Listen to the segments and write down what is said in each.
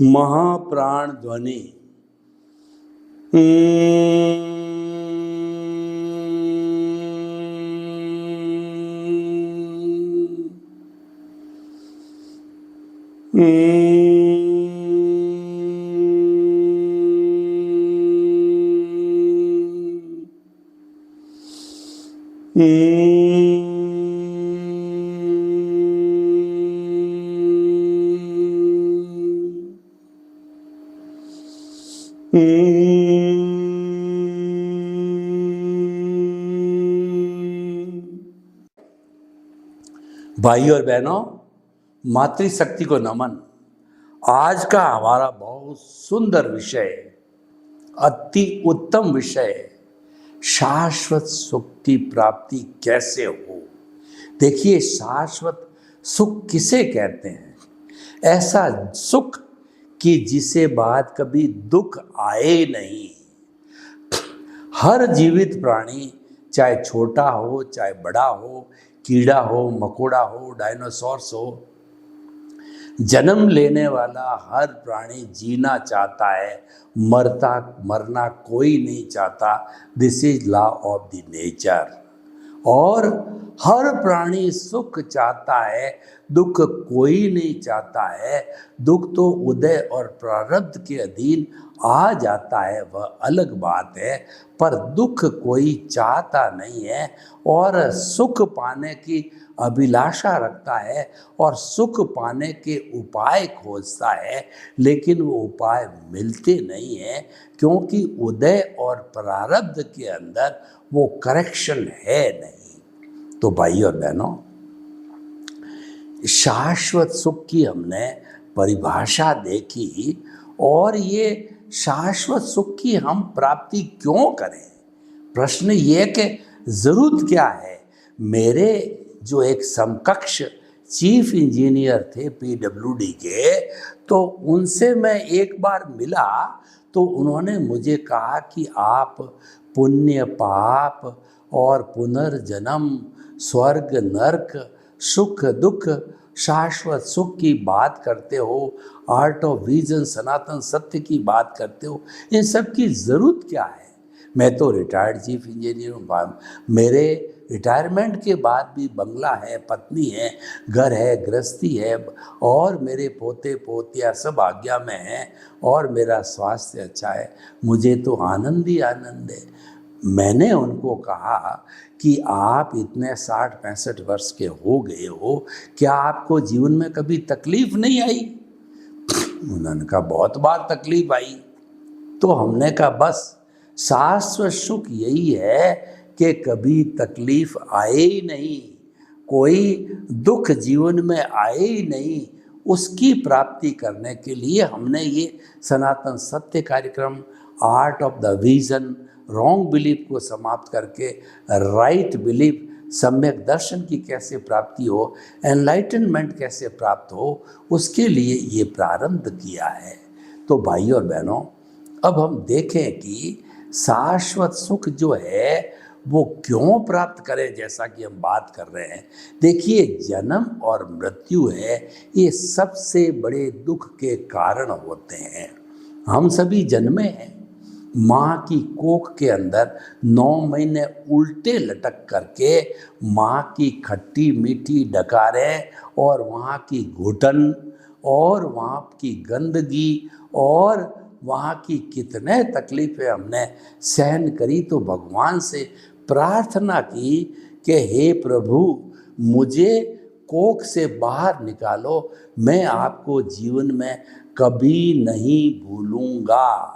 महाप्राण ध्वनि। भाई और बहनों, मातृशक्ति को नमन। आज का हमारा बहुत सुंदर विषय, अति उत्तम विषय, शाश्वत सुख की प्राप्ति कैसे हो। देखिए, शाश्वत सुख किसे कहते हैं? ऐसा सुख कि जिसे बाद कभी दुख आए नहीं। हर जीवित प्राणी, चाहे छोटा हो चाहे बड़ा हो, कीड़ा हो, मकोड़ा हो, डायनासोर्स हो, जन्म लेने वाला हर प्राणी जीना चाहता है, मरना कोई नहीं चाहता। This is law of the nature. और हर प्राणी सुख चाहता है, दुख कोई नहीं चाहता है। दुख तो उदय और प्रारब्ध के अधीन आ जाता है, वह अलग बात है, पर दुख कोई चाहता नहीं है और सुख पाने की अभिलाषा रखता है और सुख पाने के उपाय खोजता है, लेकिन वो उपाय मिलते नहीं हैं, क्योंकि उदय और प्रारब्ध के अंदर वो करेक्शन है नहीं। तो भाई और बहनों, शाश्वत सुख की हमने परिभाषा देखी, और ये शाश्वत सुख की हम प्राप्ति क्यों करें? प्रश्न ये कि जरूरत क्या है? मेरे जो एक समकक्ष चीफ इंजीनियर थे PWD के, तो उनसे मैं एक बार मिला, तो उन्होंने मुझे कहा कि आप पुण्य पाप और पुनर्जन्म, स्वर्ग नरक, सुख दुख, शाश्वत सुख की बात करते हो, आर्ट ऑफ विजन, सनातन सत्य की बात करते हो, इन सब की ज़रूरत क्या है? मैं तो रिटायर्ड चीफ इंजीनियर हूँ। मेरे रिटायरमेंट के बाद भी बंगला है, पत्नी है, घर है, गृहस्थी है, और मेरे पोते पोतियाँ सब आज्ञा में हैं, और मेरा स्वास्थ्य अच्छा है। मुझे तो आनंद ही आनंद है। मैंने उनको कहा कि आप इतने 60-65 वर्ष के हो गए हो, क्या आपको जीवन में कभी तकलीफ नहीं आई? उन्होंने कहा बहुत बार तकलीफ आई। तो हमने कहा बस शाश्वत सुख यही है कि कभी तकलीफ आए ही नहीं, कोई दुख जीवन में आए ही नहीं। उसकी प्राप्ति करने के लिए हमने ये सनातन सत्य कार्यक्रम, art of the vision, wrong belief को समाप्त करके राइट बिलीफ, सम्यक दर्शन की कैसे प्राप्ति हो, एनलाइटनमेंट कैसे प्राप्त हो, उसके लिए ये प्रारंभ किया है। तो भाई और बहनों, अब हम देखें कि शाश्वत सुख जो है वो क्यों प्राप्त करें, जैसा कि हम बात कर रहे हैं। देखिए, जन्म और मृत्यु है, ये सबसे बड़े दुख के कारण होते हैं। हम सभी जन्मे हैं, माँ की कोख के अंदर 9 महीने उल्टे लटक करके माँ की खट्टी मीठी डकारें और वहाँ की घुटन और वहाँ की गंदगी और वहाँ की कितने तकलीफ़ें हमने सहन करी। तो भगवान से प्रार्थना की कि हे प्रभु, मुझे कोख से बाहर निकालो, मैं आपको जीवन में कभी नहीं भूलूंगा।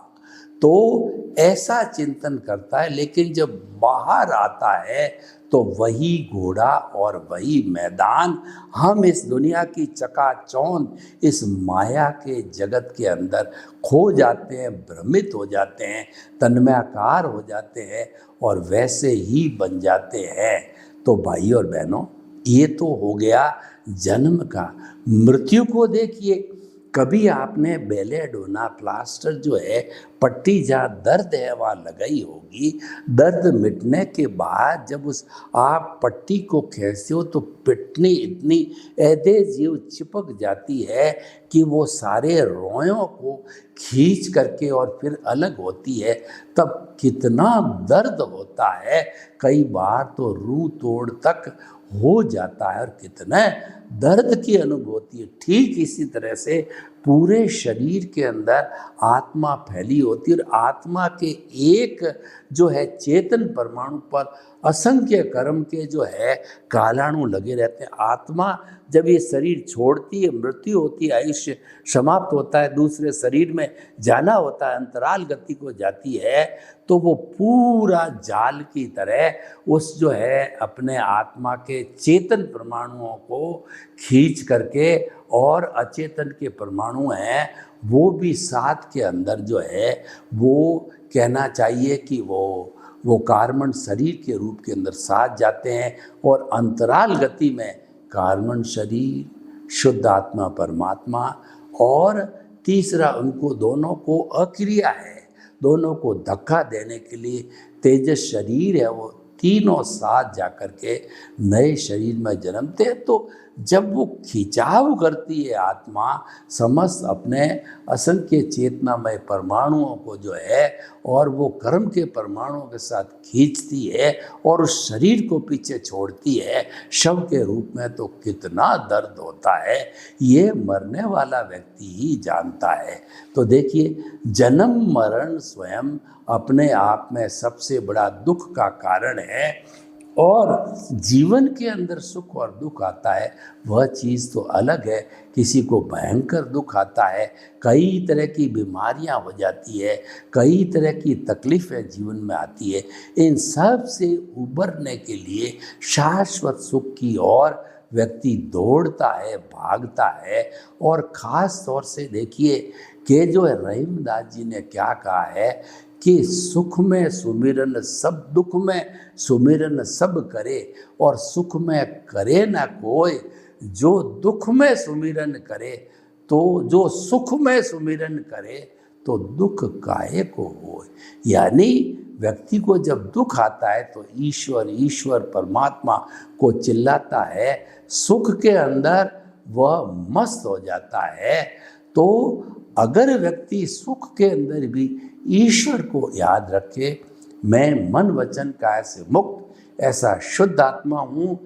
तो ऐसा चिंतन करता है, लेकिन जब बाहर आता है तो वही घोड़ा और वही मैदान, हम इस दुनिया की चकाचौंध, इस माया के जगत के अंदर खो जाते हैं, भ्रमित हो जाते हैं, तन्मयाकार हो जाते हैं और वैसे ही बन जाते हैं। तो भाई और बहनों, ये तो हो गया जन्म का। मृत्यु को देखिए, कभी आपने बेलेडोना प्लास्टर जो है, पट्टी जहाँ दर्द है वहाँ लगाई होगी। दर्द मिटने के बाद जब उस आप पट्टी को खींचते हो तो पिटनी इतनी एधेसिव चिपक जाती है कि वो सारे रोयों को खींच करके और फिर अलग होती है। तब कितना दर्द होता है, कई बार तो रूह तोड़ तक हो जाता है और कितना दर्द की अनुभूति है। ठीक इसी तरह से पूरे शरीर के अंदर आत्मा फैली होती है और आत्मा के एक जो है चेतन परमाणु पर असंख्य कर्म के जो है कालाणु लगे रहते हैं। आत्मा जब ये शरीर छोड़ती है, मृत्यु होती है, आयुष्य समाप्त होता है, दूसरे शरीर में जाना होता है, अंतराल गति को जाती है, तो वो पूरा जाल की तरह उस जो है अपने आत्मा के चेतन परमाणुओं को खींच करके, और अचेतन के परमाणु हैं वो भी साथ के अंदर जो है, वो कहना चाहिए कि वो कार्बन शरीर के रूप के अंदर साथ जाते हैं और अंतराल गति में कार्बन शरीर, शुद्ध आत्मा परमात्मा, और तीसरा उनको दोनों को अक्रिया है, दोनों को धक्का देने के लिए तेजस शरीर है, वो तीनों साथ जाकर के नए शरीर में जन्मते हैं। तो जब वो खिंचाव करती है आत्मा समस्त अपने असंख्य चेतनामय परमाणुओं को जो है, और वो कर्म के परमाणुओं के साथ खींचती है और उस शरीर को पीछे छोड़ती है शव के रूप में, तो कितना दर्द होता है ये मरने वाला व्यक्ति ही जानता है। तो देखिए, जन्म मरण स्वयं अपने आप में सबसे बड़ा दुख का कारण है, और जीवन के अंदर सुख और दुख आता है वह चीज़ तो अलग है। किसी को भयंकर दुख आता है, कई तरह की बीमारियां हो जाती है, कई तरह की तकलीफ़ें जीवन में आती है। इन सब से उबरने के लिए शाश्वत सुख की ओर व्यक्ति दौड़ता है, भागता है। और ख़ास तौर से देखिए कि जो है रहीमदास जी ने क्या कहा है कि सुख में सुमिरन सब, दुख में सुमिरन सब करे, और सुख में करे ना कोई, जो दुख में सुमिरन करे, तो जो सुख में सुमिरन करे तो दुख काहे को होए। यानी व्यक्ति को जब दुख आता है तो ईश्वर ईश्वर परमात्मा को चिल्लाता है, सुख के अंदर वह मस्त हो जाता है। तो अगर व्यक्ति सुख के अंदर भी ईश्वर को याद रखे, मैं मन वचन काया से मुक्त ऐसा शुद्ध आत्मा हूँ,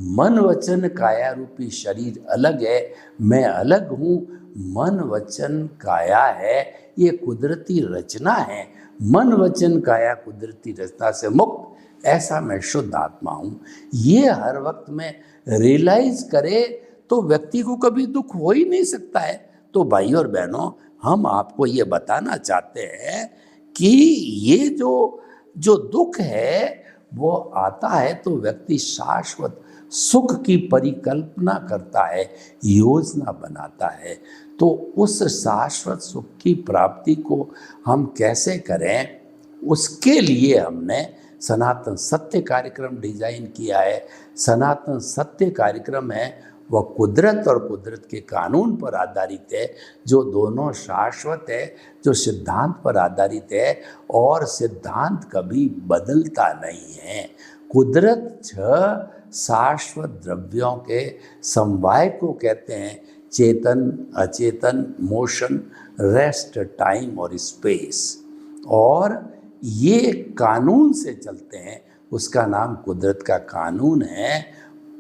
मन वचन काया रूपी शरीर अलग है, मैं अलग हूँ, मन वचन काया है ये कुदरती रचना है, मन वचन काया कुदरती रचना से मुक्त ऐसा मैं शुद्ध आत्मा हूँ। ये हर वक्त में रियलाइज करे तो व्यक्ति को कभी दुख हो ही नहीं सकता है। तो भाई और बहनों, हम आपको ये बताना चाहते हैं कि ये जो दुख है वो आता है तो व्यक्ति शाश्वत सुख की परिकल्पना करता है, योजना बनाता है। तो उस शाश्वत सुख की प्राप्ति को हम कैसे करें, उसके लिए हमने सनातन सत्य कार्यक्रम डिजाइन किया है। सनातन सत्य कार्यक्रम है वह कुदरत और कुदरत के कानून पर आधारित है, जो दोनों शाश्वत है, जो सिद्धांत पर आधारित है, और सिद्धांत कभी बदलता नहीं है। कुदरत 6 शाश्वत द्रव्यों के समवाय को कहते हैं, चेतन, अचेतन, मोशन, रेस्ट, टाइम और स्पेस, और ये कानून से चलते हैं, उसका नाम कुदरत का कानून है।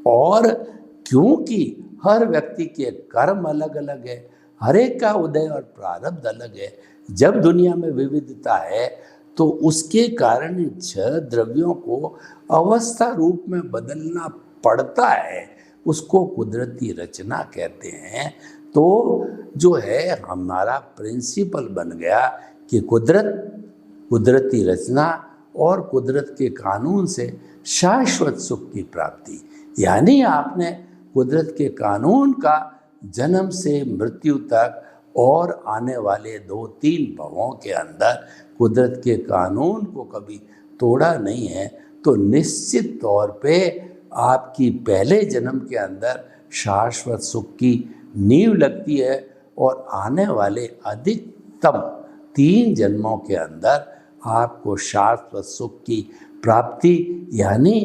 और क्योंकि हर व्यक्ति के कर्म अलग अलग है, हर एक का उदय और प्रारब्ध अलग है, जब दुनिया में विविधता है तो उसके कारण 6 द्रव्यों को अवस्था रूप में बदलना पड़ता है, उसको कुदरती रचना कहते हैं। तो जो है हमारा प्रिंसिपल बन गया कि कुदरत कुदरती रचना और कुदरत के कानून से शाश्वत सुख की प्राप्ति। यानी आपने कुदरत के कानून का जन्म से मृत्यु तक और आने वाले 2-3 भवों के अंदर कुदरत के कानून को कभी तोड़ा नहीं है, तो निश्चित तौर पे आपकी पहले जन्म के अंदर शाश्वत सुख की नींव लगती है और आने वाले अधिकतम 3 जन्मों के अंदर आपको शाश्वत सुख की प्राप्ति यानी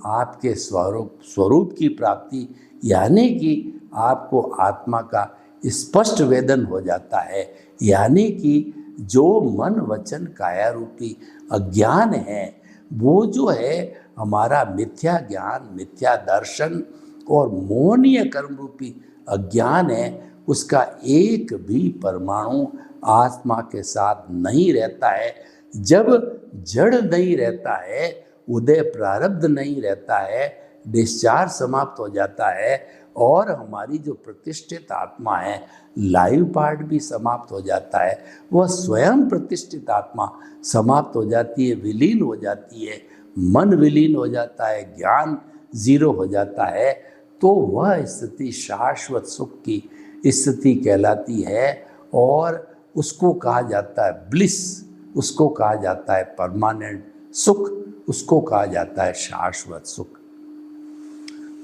आपके स्वरूप की प्राप्ति, यानी कि आपको आत्मा का स्पष्ट वेदन हो जाता है। यानी कि जो मन वचन काया रूपी अज्ञान है, वो जो है हमारा मिथ्या ज्ञान, मिथ्या दर्शन और मोहनीय कर्म रूपी अज्ञान है, उसका एक भी परमाणु आत्मा के साथ नहीं रहता है। जब जड़ नहीं रहता है, उदय प्रारब्ध नहीं रहता है, डिस्चार्ज समाप्त हो जाता है और हमारी जो प्रतिष्ठित आत्मा है, लाइव पार्ट भी समाप्त हो जाता है, वह स्वयं प्रतिष्ठित आत्मा समाप्त हो जाती है, विलीन हो जाती है, मन विलीन हो जाता है, ज्ञान जीरो हो जाता है, तो वह स्थिति शाश्वत सुख की स्थिति कहलाती है और उसको कहा जाता है ब्लिस, उसको कहा जाता है परमानेंट सुख, उसको कहा जाता है शाश्वत सुख।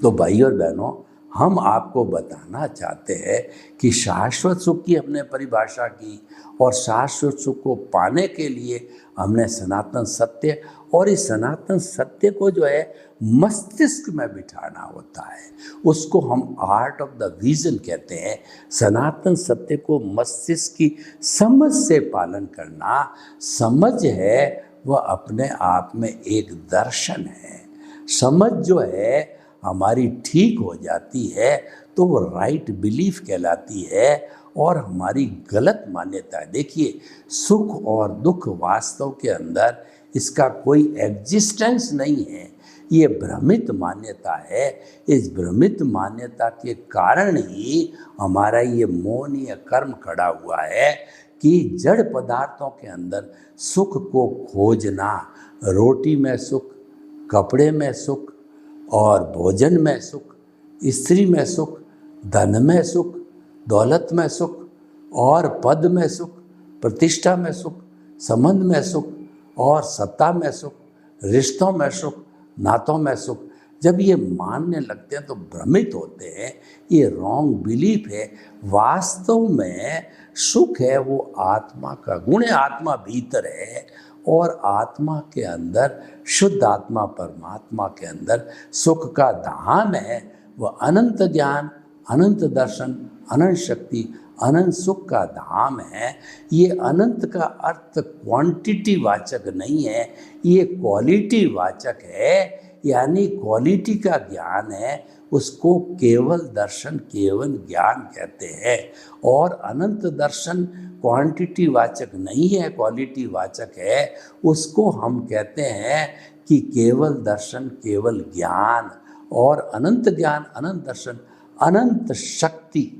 तो भाई और बहनों, हम आपको बताना चाहते हैं कि शाश्वत सुख की हमने परिभाषा की और शाश्वत सुख को पाने के लिए हमने सनातन सत्य, और इस सनातन सत्य को जो है मस्तिष्क में बिठाना होता है, उसको हम आर्ट ऑफ द विजन कहते हैं। सनातन सत्य को मस्तिष्क की समझ से पालन करना, समझ है वह अपने आप में एक दर्शन है। समझ जो है हमारी ठीक हो जाती है तो वो राइट बिलीफ कहलाती है और हमारी गलत मान्यता है। देखिए, सुख और दुख वास्तव के अंदर इसका कोई एग्जिस्टेंस नहीं है, ये भ्रमित मान्यता है। इस भ्रमित मान्यता के कारण ही हमारा ये मोहनीय कर्म खड़ा हुआ है कि जड़ पदार्थों के अंदर सुख को खोजना, रोटी में सुख, कपड़े में सुख और भोजन में सुख, स्त्री में सुख, धन में सुख, दौलत में सुख और पद में सुख, प्रतिष्ठा में सुख, संबंध में सुख और सत्ता में सुख, रिश्तों में सुख, नातों में सुख, जब ये मानने लगते हैं तो भ्रमित होते हैं। ये रॉन्ग बिलीफ है। वास्तव में सुख है वो आत्मा का गुण है, आत्मा भीतर है और आत्मा के अंदर, शुद्ध आत्मा परमात्मा के अंदर सुख का धाम है। वह अनंत ज्ञान, अनंत दर्शन, अनंत शक्ति, अनंत सुख का धाम है। ये अनंत का अर्थ क्वांटिटी वाचक नहीं है, ये क्वालिटी वाचक है। यानी क्वालिटी का ज्ञान है, उसको केवल दर्शन, केवल ज्ञान कहते हैं। और अनंत दर्शन क्वांटिटी वाचक नहीं है, क्वालिटी वाचक है। उसको हम कहते हैं कि केवल दर्शन, केवल ज्ञान। और अनंत ज्ञान, अनंत दर्शन, अनंत शक्ति।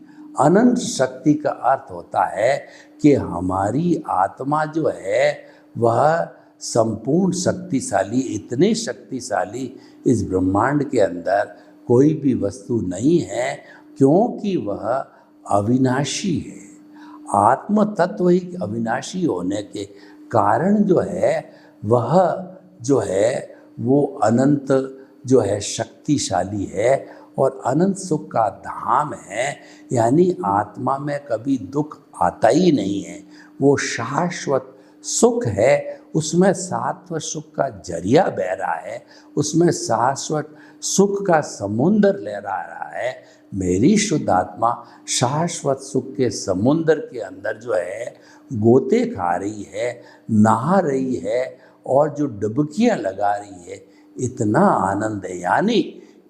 अनंत शक्ति का अर्थ होता है कि हमारी आत्मा जो है वह संपूर्ण शक्तिशाली, इतने शक्तिशाली इस ब्रह्मांड के अंदर कोई भी वस्तु नहीं है, क्योंकि वह अविनाशी है। आत्म तत्व ही अविनाशी होने के कारण जो है वह जो है वो अनंत जो है शक्तिशाली है और अनंत सुख का धाम है। यानी आत्मा में कभी दुख आता ही नहीं है, वो शाश्वत सुख है। उसमें शाश्वत सुख का जरिया बह रहा है, उसमें शाश्वत सुख का समुंदर लहरा रहा है। मेरी शुद्ध आत्मा शाश्वत सुख के समुंदर के अंदर जो है गोते खा रही है, नहा रही है और जो डुबकियां लगा रही है। इतना आनंद है। यानी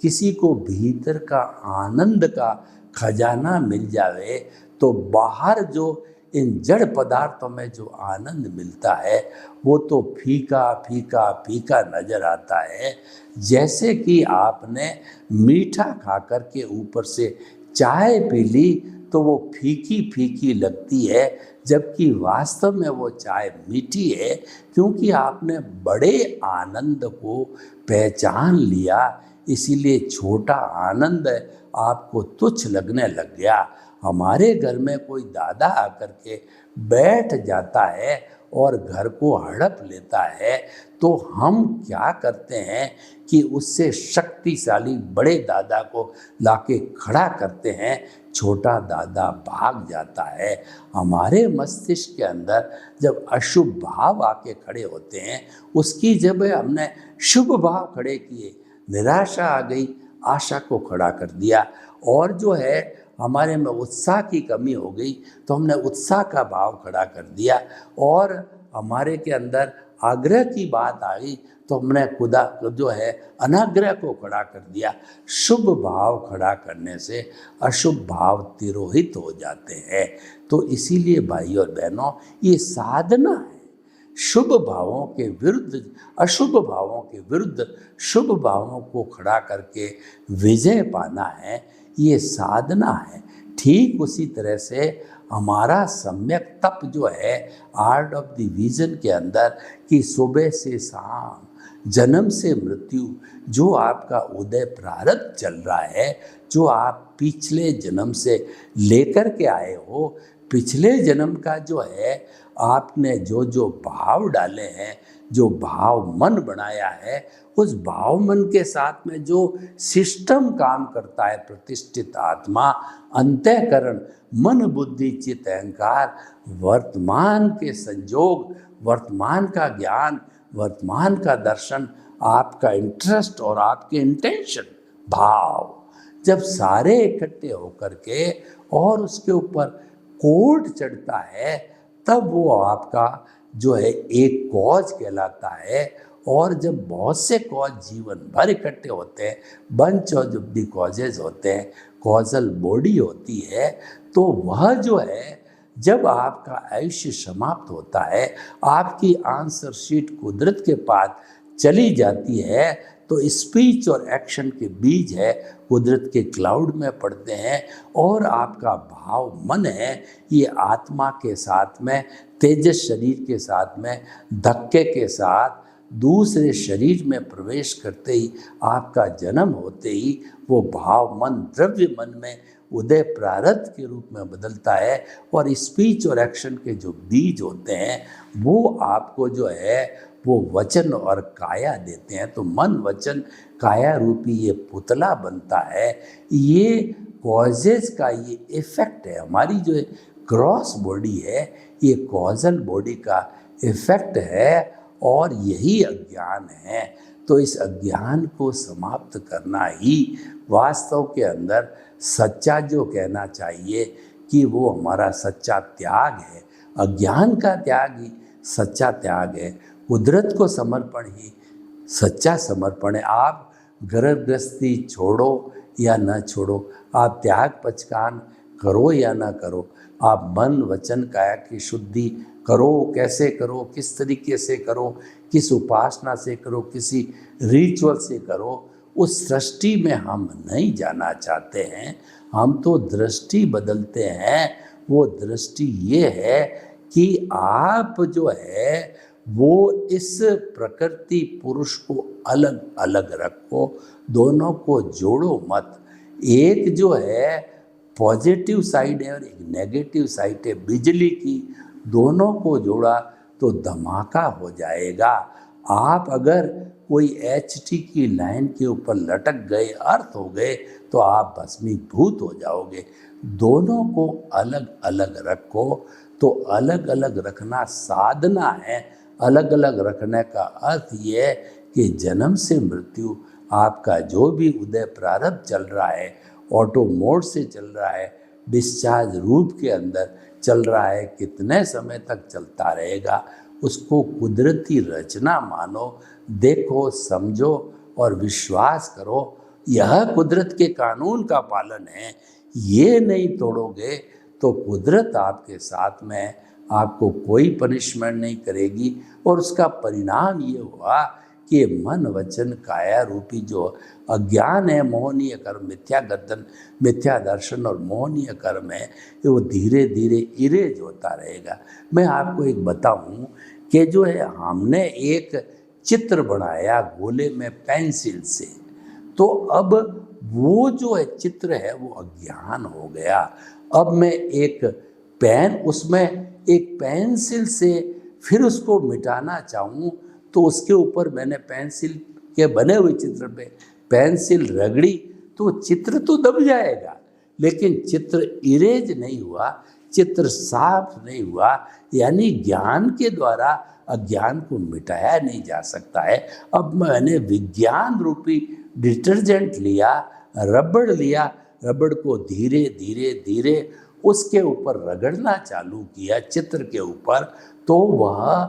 किसी को भीतर का आनंद का खजाना मिल जावे तो बाहर जो इन जड़ पदार्थों में जो आनंद मिलता है वो तो फीका फीका फीका नजर आता है। जैसे कि आपने मीठा खा कर के ऊपर से चाय पी ली तो वो फीकी फीकी लगती है, जबकि वास्तव में वो चाय मीठी है, क्योंकि आपने बड़े आनंद को पहचान लिया। इसीलिए छोटा आनंद आपको तुच्छ लगने लग गया। हमारे घर में कोई दादा आकर के बैठ जाता है और घर को हड़प लेता है, तो हम क्या करते हैं कि उससे शक्तिशाली बड़े दादा को लाके खड़ा करते हैं, छोटा दादा भाग जाता है। हमारे मस्तिष्क के अंदर जब अशुभ भाव आके खड़े होते हैं, उसकी जब हमने शुभ भाव खड़े किए, निराशा आ गई, आशा को खड़ा कर दिया, और जो है हमारे में उत्साह की कमी हो गई तो हमने उत्साह का भाव खड़ा कर दिया, और हमारे के अंदर आग्रह की बात आई तो हमने खुदा जो है अनाग्रह को खड़ा कर दिया। शुभ भाव खड़ा करने से अशुभ भाव तिरोहित हो जाते हैं। तो इसीलिए भाई और बहनों, ये साधना है। शुभ भावों के विरुद्ध अशुभ भावों के विरुद्ध शुभ भावों को खड़ा करके विजय पाना है, ये साधना है। ठीक उसी तरह से हमारा सम्यक तप जो है आर्ट ऑफ द विजन के अंदर, कि सुबह से शाम, जन्म से मृत्यु, जो आपका उदय प्रारब्ध चल रहा है, जो आप पिछले जन्म से लेकर के आए हो, पिछले जन्म का जो है आपने जो जो भाव डाले हैं, जो भाव मन बनाया है, उस भाव मन के साथ में जो सिस्टम काम करता है, प्रतिष्ठित आत्मा, अंतःकरण, मन बुद्धि चित्त अहंकार, वर्तमान के संयोग, वर्तमान का ज्ञान, वर्तमान का दर्शन, आपका इंटरेस्ट और आपके इंटेंशन, भाव, जब सारे इकट्ठे होकर के और उसके ऊपर कोड चढ़ता है, तब वो आपका जो है एक कॉज कहलाता है। और जब बहुत से कॉज जीवन भर इकट्ठे होते हैं, बंच ऑफ द कॉजेज होते हैं, कॉजल बॉडी होती है, तो वह जो है जब आपका आयुष्य समाप्त होता है, आपकी आंसर शीट कुदरत के पास चली जाती है, तो स्पीच और एक्शन के बीज है कुदरत के क्लाउड में पड़ते हैं, और आपका भाव मन है, ये आत्मा के साथ में, तेजस शरीर के साथ में, धक्के के साथ दूसरे शरीर में प्रवेश करते ही, आपका जन्म होते ही, वो भाव मन द्रव्य मन में उदय प्रारब्ध के रूप में बदलता है, और स्पीच और एक्शन के जो बीज होते हैं वो आपको जो है वो वचन और काया देते हैं। तो मन वचन काया रूपी ये पुतला बनता है। ये कॉजेज का ये इफेक्ट है। हमारी जो क्रॉस बॉडी है, ये कॉजल बॉडी का इफेक्ट है, और यही अज्ञान है। तो इस अज्ञान को समाप्त करना ही वास्तव के अंदर सच्चा जो कहना चाहिए कि वो हमारा सच्चा त्याग है। अज्ञान का त्याग ही सच्चा त्याग है। कुदरत को समर्पण ही सच्चा समर्पण है। आप घर गृहस्थी छोड़ो या न छोड़ो, आप त्याग पचकान करो या ना करो, आप मन वचन काया की शुद्धि करो, कैसे करो, किस तरीके से करो, किस उपासना से करो, किसी रिचुअल से करो, उस सृष्टि में हम नहीं जाना चाहते हैं। हम तो दृष्टि बदलते हैं। वो दृष्टि ये है कि आप जो है वो इस प्रकृति पुरुष को अलग अलग रखो, दोनों को जोड़ो मत। एक जो है पॉजिटिव साइड है और एक नेगेटिव साइड है बिजली की, दोनों को जोड़ा तो धमाका हो जाएगा। आप अगर कोई एचटी की लाइन के ऊपर लटक गए, अर्थ हो गए, तो आप भस्मीभूत हो जाओगे। दोनों को अलग अलग रखो। तो अलग अलग रखना साधना है। अलग अलग रखने का अर्थ ये है कि जन्म से मृत्यु आपका जो भी उदय प्रारब्ध चल रहा है, ऑटो मोड से चल रहा है, डिस्चार्ज रूप के अंदर चल रहा है, कितने समय तक चलता रहेगा, उसको कुदरती रचना मानो, देखो, समझो और विश्वास करो। यह कुदरत के कानून का पालन है। ये नहीं तोड़ोगे तो कुदरत आपके साथ में, आपको कोई पनिशमेंट नहीं करेगी। और उसका परिणाम ये हुआ कि मन वचन काया रूपी जो अज्ञान है, मोहनीय कर्म, मिथ्या गर्दन, मिथ्या दर्शन और मोहनीय कर्म है, वो धीरे धीरे इरेज होता रहेगा। मैं आपको एक बताऊं कि जो है हमने एक चित्र बनाया गोले में पेंसिल से, तो अब वो जो है चित्र है वो अज्ञान हो गया। अब मैं एक पेन, उसमें एक पेंसिल से फिर उसको मिटाना चाहूँ तो उसके ऊपर मैंने पेंसिल के बने हुए चित्र पे पेंसिल रगड़ी तो चित्र तो दब जाएगा, लेकिन चित्र इरेज नहीं हुआ, चित्र साफ नहीं हुआ। यानी ज्ञान के द्वारा अज्ञान को मिटाया नहीं जा सकता है। अब मैंने विज्ञान रूपी डिटर्जेंट लिया, रबड़ लिया, रबड़ को धीरे धीरे धीरे उसके ऊपर रगड़ना चालू किया चित्र के ऊपर, तो वह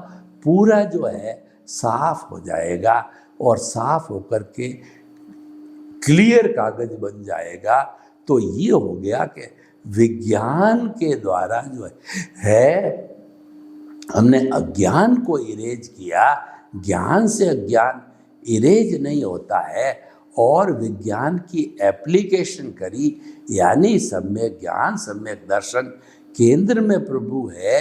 पूरा जो है साफ हो जाएगा और साफ होकर के क्लियर कागज बन जाएगा। तो ये हो गया कि विज्ञान के द्वारा जो है हमने अज्ञान को इरेज किया। ज्ञान से अज्ञान इरेज नहीं होता है, और विज्ञान की एप्लीकेशन करी, यानी सम्यक ज्ञान सम्यक दर्शन केंद्र में प्रभु है,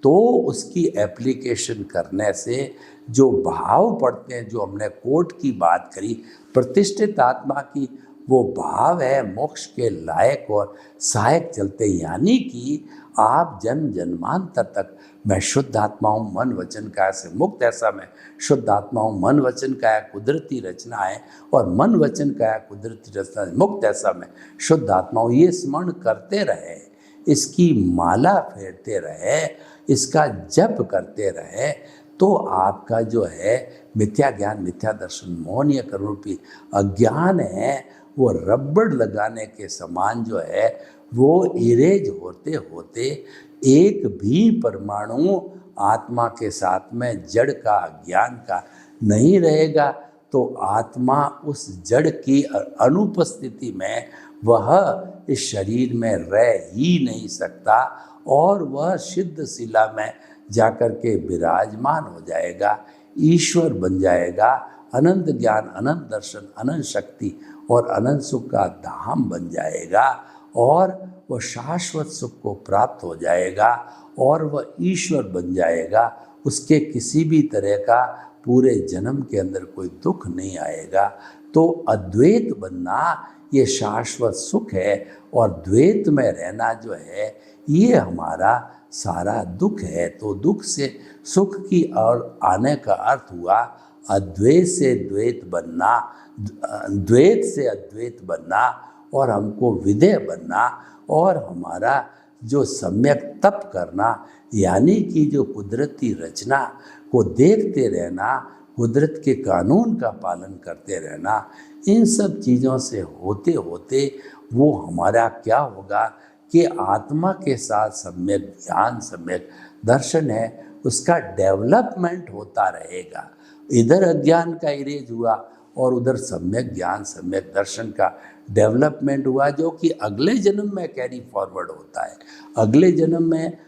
तो उसकी एप्लीकेशन करने से जो भाव पड़ते हैं, जो हमने कोट की बात करी प्रतिष्ठित आत्मा की, वो भाव है मोक्ष के लायक और सहायक चलते। यानी कि आप जन्म जन्मांतर तक मैं शुद्ध आत्मा हूँ, मन वचन काया से मुक्त, ऐसा मैं शुद्ध आत्मा हूँ, मन वचन काया कुदरती रचना है, और मन वचन काया कुदरती रचना से मुक्त, ऐसा मैं शुद्ध आत्मा हूँ। ये स्मरण करते रहे, इसकी माला फेरते रहे, इसका जप करते रहे, तो आपका जो है मिथ्या ज्ञान, मिथ्या दर्शन, मोहनीय कर्म रूपी अज्ञान है, वो रबड़ लगाने के समान जो है वो इरेज होते होते एक भी परमाणु आत्मा के साथ में जड़ का, ज्ञान का नहीं रहेगा। तो आत्मा उस जड़ की अनुपस्थिति में वह इस शरीर में रह ही नहीं सकता, और वह सिद्ध शिला में जाकर के विराजमान हो जाएगा, ईश्वर बन जाएगा, अनंत ज्ञान, अनंत दर्शन, अनंत शक्ति और अनंत सुख का धाम बन जाएगा, और वह शाश्वत सुख को प्राप्त हो जाएगा, और वह ईश्वर बन जाएगा। उसके किसी भी तरह का पूरे जन्म के अंदर कोई दुख नहीं आएगा। तो अद्वैत बनना ये शाश्वत सुख है, और द्वैत में रहना जो है ये हमारा सारा दुख है। तो दुख से सुख की ओर आने का अर्थ हुआ अद्वैत से द्वैत बनना, द्वैत से अद्वैत बनना, और हमको विदेह बनना, और हमारा जो सम्यक तप करना, यानी कि जो कुदरती रचना को देखते रहना, कुदरत के कानून का पालन करते रहना, इन सब चीज़ों से होते होते वो हमारा क्या होगा कि आत्मा के साथ सम्यक ज्ञान, सम्यक दर्शन है, उसका डेवलपमेंट होता रहेगा। इधर अज्ञान का इरेज हुआ और उधर सम्यक ज्ञान, सम्यक दर्शन का डेवलपमेंट हुआ, जो कि अगले जन्म में कैरी फॉरवर्ड होता है। अगले जन्म में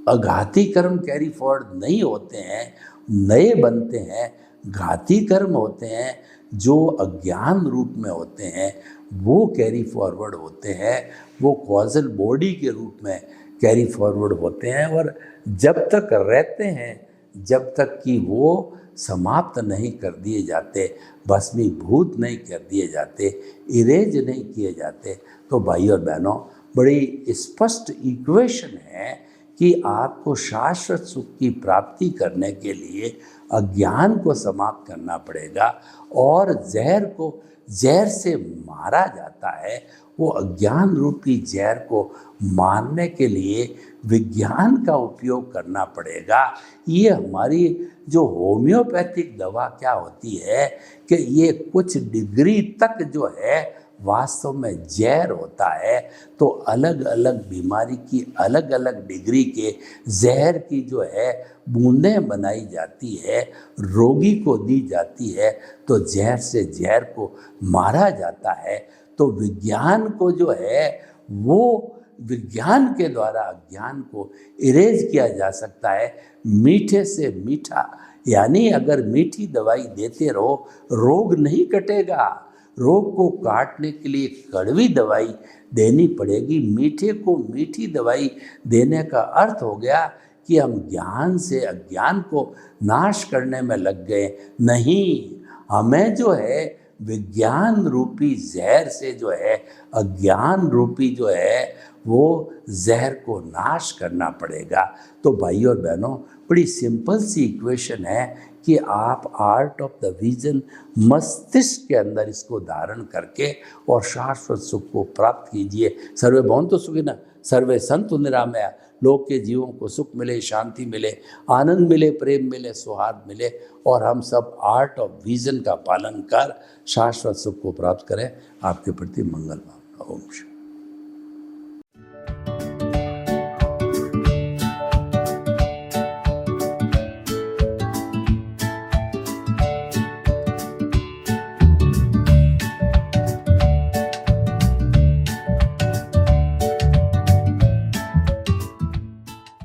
अघाती कर्म कैरी फॉरवर्ड नहीं होते हैं, नए बनते हैं। घाती कर्म होते हैं जो अज्ञान रूप में होते हैं, वो कैरी फॉरवर्ड होते हैं, वो कॉजल बॉडी के रूप में कैरी फॉरवर्ड होते हैं, और जब तक रहते हैं, जब तक कि वो समाप्त नहीं कर दिए जाते, भस्मीभूत नहीं कर दिए जाते, इरेज नहीं किए जाते। तो भाई और बहनों, बड़ी स्पष्ट इक्वेशन है कि आपको शाश्वत सुख की प्राप्ति करने के लिए अज्ञान को समाप्त करना पड़ेगा, और जहर को जहर से मारा जाता है। वो अज्ञान रूपी जहर को मारने के लिए विज्ञान का उपयोग करना पड़ेगा। ये हमारी जो होम्योपैथिक दवा क्या होती है कि ये कुछ डिग्री तक जो है वास्तव में जहर होता है। तो अलग अलग बीमारी की अलग अलग डिग्री के जहर की जो है बूंदें बनाई जाती है, रोगी को दी जाती है, तो जहर से जहर को मारा जाता है। तो विज्ञान को जो है वो विज्ञान के द्वारा अज्ञान को इरेज किया जा सकता है। मीठे से मीठा यानी अगर मीठी दवाई देते रहो रोग नहीं कटेगा, रोग को काटने के लिए कड़वी दवाई देनी पड़ेगी। मीठे को मीठी दवाई देने का अर्थ हो गया कि हम ज्ञान से अज्ञान को नाश करने में लग गए। नहीं, हमें जो है विज्ञान रूपी जहर से जो है अज्ञान रूपी जो है वो जहर को नाश करना पड़ेगा। तो भाइयों और बहनों, बड़ी सिंपल सी इक्वेशन है कि आप आर्ट ऑफ द विजन मस्तिष्क के अंदर इसको धारण करके और शाश्वत सुख को प्राप्त कीजिए। सर्वे भवन्तु सुखिनः, सर्वे सन्तु निरामया। लोग के जीवों को सुख मिले, शांति मिले, आनंद मिले, प्रेम मिले, सौहार्द मिले और हम सब आर्ट ऑफ विजन का पालन कर शाश्वत सुख को प्राप्त करें। आपके प्रति मंगल भावना। ओम शांति।